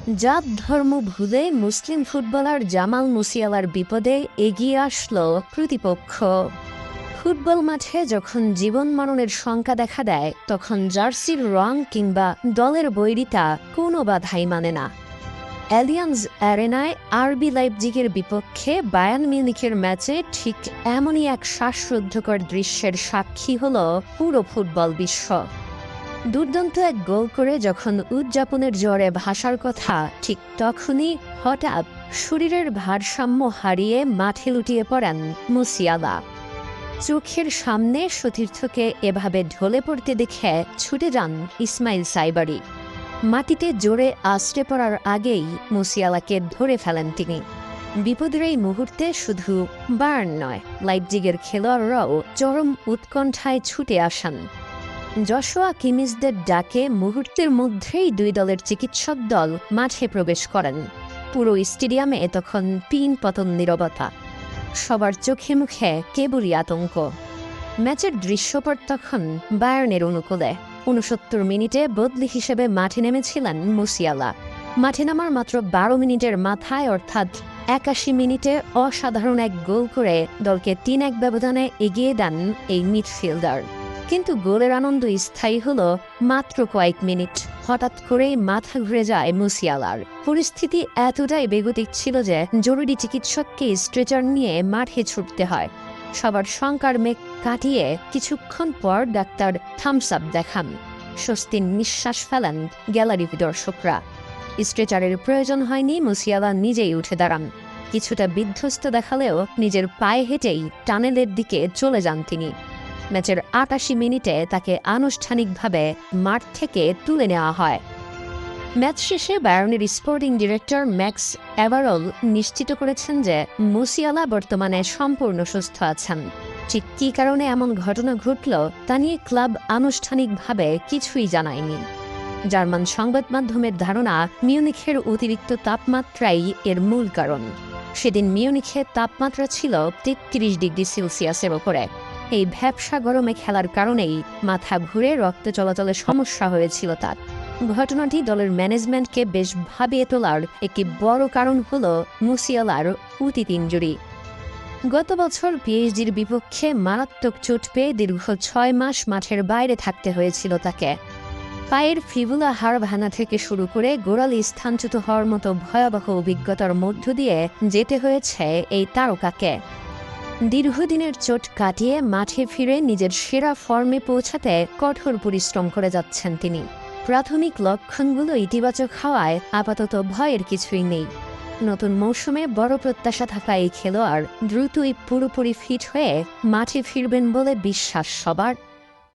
জাত ধর্ম ভুলে মুসলিম ফুটবলার জামাল মুসিয়ালার বিপদে এগিয়ে আসলো প্রতিপক্ষ। ফুটবল মাঠে যখন জীবন মরণের শঙ্কা দেখা দেয়, তখন জার্সির রং কিংবা দলের বৈরিতা কোনো বাধাই মানে না। অ্যালিয়ান্স অ্যারেনায় আরবি লাইপজিগের বিপক্ষে বায়ার্ন মিউনিখের ম্যাচে ঠিক এমনই এক শ্বাসরুদ্ধকর দৃশ্যের সাক্ষী হল পুরো ফুটবল বিশ্ব। দুর্দান্ত এক গোল করে যখন উদযাপনের জ্বরে ভাসার কথা, ঠিক তখনই হঠাৎ শরীরের ভারসাম্য হারিয়ে মাঠে লুটিয়ে পড়েন মুসিয়ালা। চোখের সামনে সতীর্থকে এভাবে ঢলে পড়তে দেখে ছুটে যান ইসমাইল সাইবারি। মাটিতে জোরে আছড়ে পড়ার আগেই মুসিয়ালাকে ধরে ফেলেন তিনি। বিপদের এই মুহূর্তে শুধু বায়ার্ন নয়, লাইপজিগের খেলোয়াড়রাও চরম উৎকণ্ঠায় ছুটে আসেন। জশোয়া কিমিজদের ডাকে মুহূর্তের মধ্যেই দুই দলের চিকিৎসক দল মাঠে প্রবেশ করেন। পুরো স্টেডিয়ামে তখন পিন পতন নীরবতা, সবার চোখে মুখে কেবলই আতঙ্ক। ম্যাচের দৃশ্যপট তখন বায়ার্নের অনুকূলে। ৬৯ মিনিটে বদলি হিসেবে মাঠে নেমেছিলেন মুসিয়ালা। মাঠে নামার মাত্র ১২ মিনিটের মাথায়, অর্থাৎ ৮১ মিনিটে অসাধারণ এক গোল করে দলকে ৩-১ ব্যবধানে এগিয়ে দেন এই মিডফিল্ডার। কিন্তু গোলের আনন্দ স্থায়ী হলো মাত্র কয়েক মিনিট। হঠাৎ করেই মাথা ঘুরে যায় মুসিয়ালার। পরিস্থিতি এতটাই বেগতিক ছিল যে জরুরি চিকিৎসককে স্ট্রেচার নিয়ে মাঠে ছুটতে হয়। সবার শঙ্কার মেঘ কাটিয়ে কিছুক্ষণ পর ডাক্তার থামস আপ দেখান। স্বস্তির নিঃশ্বাস ফেলেন গ্যালারি দর্শকরা। স্ট্রেচারের প্রয়োজন হয়নি, মুসিয়ালা নিজেই উঠে দাঁড়ান। কিছুটা বিধ্বস্ত দেখালেও নিজের পায়ে হেঁটেই টানেলের দিকে চলে যান তিনি। ম্যাচের ৮৮ মিনিটে তাকে আনুষ্ঠানিকভাবে মাঠ থেকে তুলে নেওয়া হয়। ম্যাচ শেষে বায়ার্নের স্পোর্টিং ডিরেক্টর ম্যাক্স এভারল নিশ্চিত করেছেন যে মুসিয়ালা বর্তমানে সম্পূর্ণ সুস্থ আছেন। ঠিক কী কারণে এমন ঘটনা ঘটল তা নিয়ে ক্লাব আনুষ্ঠানিকভাবে কিছুই জানায়নি। জার্মান সংবাদ মাধ্যমের ধারণা, মিউনিখের অতিরিক্ত তাপমাত্রাই এর মূল কারণ। সেদিন মিউনিখের তাপমাত্রা ছিল ৩৩ ডিগ্রি সেলসিয়াসের ওপরে। এই ভ্যাপসা গরমে খেলার কারণেই মাথা ঘুরে রক্ত চলাচলের সমস্যা হয়েছিল তার। ঘটনাটি দলের ম্যানেজমেন্টকে বেশ ভাবিয়ে তোলার একটি বড় কারণ হল মুসিয়ালার অতীত ইনজুরি। গত বছর পিএসজির বিপক্ষে মারাত্মক চোট পেয়ে দীর্ঘ ৬ মাস মাঠের বাইরে থাকতে হয়েছিল তাকে। পায়ের ফিবুলা হাড় ভাঙা থেকে শুরু করে গোড়ালি স্থানচ্যুত হওয়ার মতো ভয়াবহ অভিজ্ঞতার মধ্য দিয়ে যেতে হয়েছে এই তারকাকে। দীর্ঘদিনের চোট কাটিয়ে মাঠে ফিরে নিজের সেরা ফর্মে পৌঁছাতে কঠোর পরিশ্রম করে যাচ্ছেন তিনি। প্রাথমিক লক্ষণগুলো ইতিবাচক হওয়ায় আপাতত ভয়ের কিছুই নেই। নতুন মৌসুমে বড় প্রত্যাশা থাকা এই খেলোয়াড় দ্রুতই পুরোপুরি ফিট হয়ে মাঠে ফিরবেন বলে বিশ্বাস সবার।